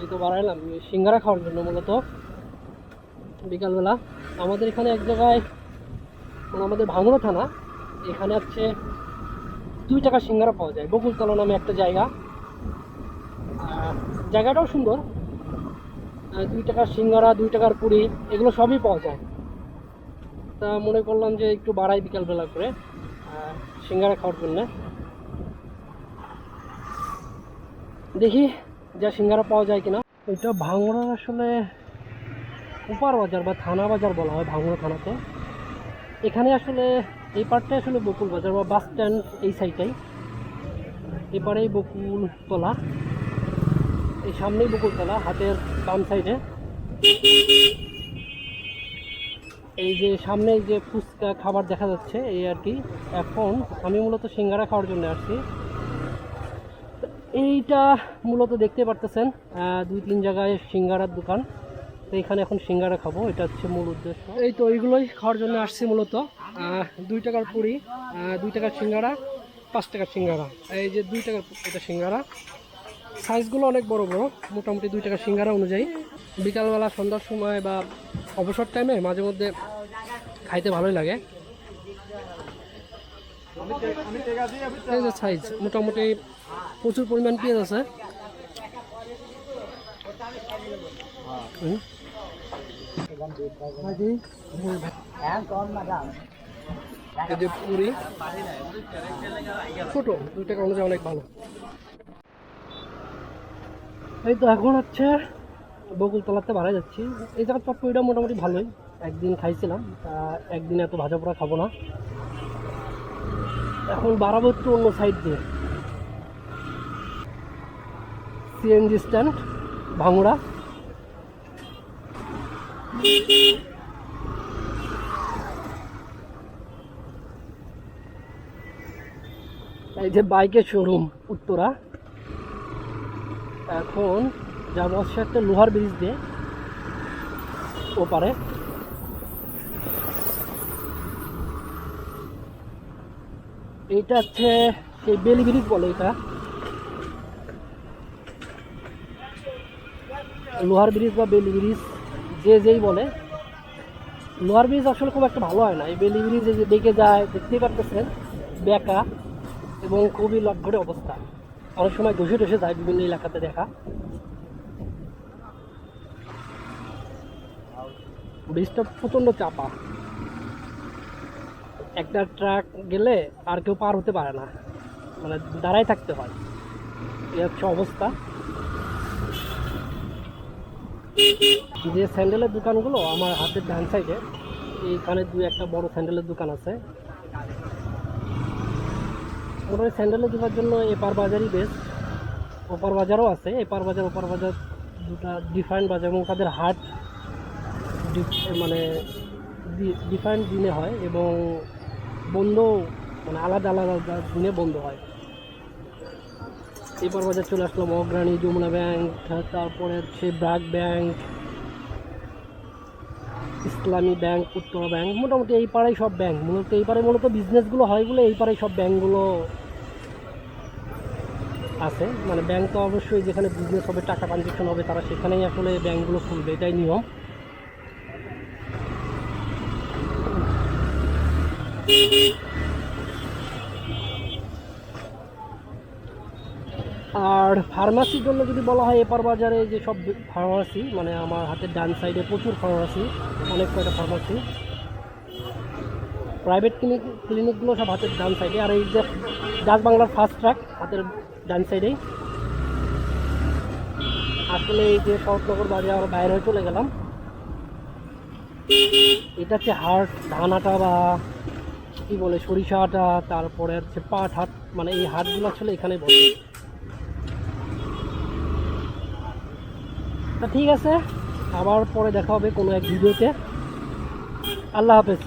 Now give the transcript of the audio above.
এই তো বাড়াইলাম সিঙ্গারা খাওয়ার জন্য মূলত বিকালবেলা। আমাদের এখানে এক জায়গায় মানে আমাদের ভাঙড়া থানা এখানে হচ্ছে 2 টাকা সিঙ্গারা পাওয়া যায়। বকুলতলা নামে একটা জায়গা, জায়গাটাও সুন্দর। 2 টাকার সিঙ্গারা, 2 টাকার পুরি, এগুলো সবই পাওয়া যায়। তা মনে করলাম যে একটু বাড়াই বিকালবেলা করে সিঙ্গারা খাওয়ার জন্য। দেখি যা সিঙ্গারা পাওয়া যায় কিনা। এটা ভাঙড়ার আসলে উপার বাজার বা থানা বাজার বলা হয় ভাঙড়া থানাতে। এখানে আসলে এই পার্টটাই আসলে বকুল বাজার বা বাস স্ট্যান্ড, এই সাইডটাই। এপারেই বকুলতলা, এই সামনেই বকুলতলা, হাতের বাম সাইডে। এই যে সামনে যে ফুচকা খাবার দেখা যাচ্ছে এই আর কি। এখন আমি মূলত সিঙ্গারা খাওয়ার জন্য আসছি। এইটা মূলত দেখতে পারতেছেন 2-3 জায়গায় সিঙ্গারার দোকান। তো এখানে এখন সিঙ্গারা খাবো, এটা হচ্ছে মূল উদ্দেশ্য। এই তো এইগুলোই খাওয়ার জন্য আসছি মূলত। 2 টাকার পুরি, 2 টাকার সিঙ্গারা, 5 টাকার সিঙ্গারা। এই যে 2 টাকার এটা সিঙ্গারা, সাইজগুলো অনেক বড় বড়, মোটামুটি 2 টাকার সিঙ্গারা অনুযায়ী। বিকালবেলা সন্ধ্যার সময় বা অবসর টাইমে মাঝে মধ্যে খাইতে ভালোই লাগে। এই যে সাইজ মোটামুটি প্রচুর পরিমাণ পেঁয়াজ আছে। এই যে পুরি ছোট, 2 টাকা অনুযায়ী অনেক ভালো। এই তো এখন হচ্ছে বকুলতলাতে বাড়া যাচ্ছি। এই জায়গার চটপটিটা মোটামুটি ভালোই, একদিন খাইছিলাম। একদিন এত ভাজা পোড়া খাবো না, এখন বাড়াবো একটু অন্য সাইড দিয়ে। সিএনজি স্ট্যান্ড ভাঙড়া। এই যে বাইকের শোরুম উত্তরা। এখন যাবো হচ্ছে একটা লোহার ব্রিজ দিয়ে ওপারে। এইটা হচ্ছে সেই বেলি ব্রিজ বলে, এটা লোহার ব্রিজ বা বেলি ব্রিজ যেই বলে। লোহার ব্রিজ আসলে খুব একটা ভালো হয় না, এই বেলি ব্রিজ যে দেখে যায় দেখতেই পারতেছেন বেঁকা এবং খুবই লটঘটে অবস্থা। অনেক সময় ঘষে টসে যায় বিভিন্ন এলাকাতে দেখা। ব্রিজটা প্রচণ্ড চাপা, একটা ট্রাক গেলে আর কেউ পার হতে পারে না, মানে দাঁড়াই থাকতে হয়, এই হচ্ছে অবস্থা। যে স্যান্ডেলের দোকানগুলো আমার হাতের ডান সাইডে, এইখানে 2-1টা বড় স্যান্ডেলের দোকান আছে। মোটামুটি স্যান্ডেলের দোকানের জন্য এপার বাজারই বেস্ট। ওপার বাজারও আছে, এপার বাজার ওপার বাজার দুটা ডিফারেন্ট বাজার, এবং তাদের হাট মানে ডিফারেন্ট দিনে হয় এবং বন্ধ মানে আলাদা আলাদা দিনে বন্ধ হয়। এপার বাজার চলে আসলাম অগ্রণী, যমুনা ব্যাংক, তারপরে হচ্ছে ব্র্যাক ব্যাংক, ইসলামী ব্যাংক, উত্তরা ব্যাংক। মোটামুটি এই পাড়াই সব ব্যাংক, মূলত এই পাড়ায় মূলত বিজনেসগুলো হয় বলে এই পাড়ায় সব ব্যাংকগুলো আছে। মানে ব্যাংক তো অবশ্যই যেখানে বিজনেস হবে, টাকা ট্রানজেকশন হবে, তারা সেখানেই আসলে ব্যাংকগুলো খুলবে, এটাই নিয়ম। আর ফার্মাসির জন্য যদি বলা হয়, এপার বাজারে যে সব ফার্মাসি, মানে আমার হাতের ডান সাইডে প্রচুর ফার্মাসি, অনেক কয়টা ফার্মাসি, প্রাইভেট ক্লিনিকগুলো সব হাতের ডান সাইডে। আর এই যে ডাচ বাংলার ফার্স্ট ট্রাক হাতের ডান সাইডেই। আসলে এই যে শরৎনগর বাজার বাইরে হয়ে চলে গেলাম। এটা হচ্ছে হাট, ধান আটা বা কী বলে সরিষা আটা, তারপরে হচ্ছে পাট হাট, মানে এই হাটগুলো আসলে এখানে বসে। তা ঠিক আছে, আবার পরে দেখা হবে কোনো এক ভিডিওতে। আল্লাহ হাফেজ।